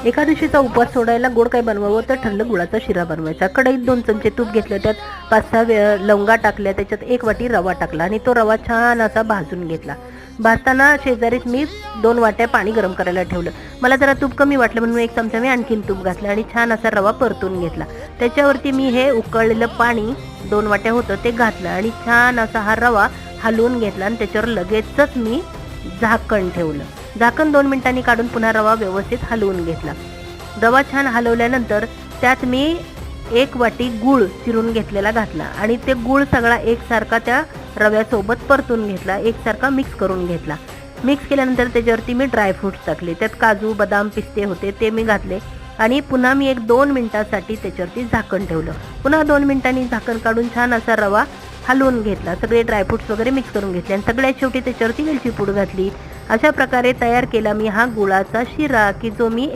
एकादशीचा उपवास सोडायला गोड काय बनवावं तर ठरलं गुळाचा शिरा बनवायचा. कढईत 2 चमचे तूप घेतलं, त्यात 5-6 लवंगा टाकल्या, त्याच्यात 1 वाटी रवा टाकला आणि तो रवा छान असा भाजून घेतला. भाजताना शेजारीच मी 2 वाट्या पाणी गरम करायला ठेवलं. मला जरा तूप कमी वाटलं म्हणून 1 चमचा मी आणखीन तूप घातलं आणि छान असा रवा परतून घेतला. त्याच्यावरती मी हे उकळलेलं पाणी 2 वाट्या होतं ते घातलं आणि छान असा हा रवा हलवून घेतला आणि त्याच्यावर लगेचच मी झाकण ठेवलं. झाकण 2 मिनिटांनी काढून पुन्हा रवा व्यवस्थित हलवून घेतला. रवा छान हलवल्यानंतर त्यात मी 1 वाटी गूळ चिरून घेतलेला घातला आणि ते गूळ सगळा एकसारखा त्या रव्यासोबत परतून घेतला, एकसारखा मिक्स करून घेतला. मिक्स केल्यानंतर त्याच्यावरती मी ड्रायफ्रूट्स टाकले, त्यात काजू, बदाम, पिस्ते होते ते मी घातले आणि पुन्हा मी 1-2 मिनिटांसाठी त्याच्यावरती झाकण ठेवलं. पुन्हा 2 मिनिटांनी झाकण काढून छान असा रवा हलवून घेतला, सगळे ड्रायफ्रूट्स वगैरे मिक्स करून घेतले आणि सगळ्यात शेवटी त्याच्यावरती वेलची पूड घातली. अशा प्रकारे तयार केला मी हा गुळाचा शिरा की जो मी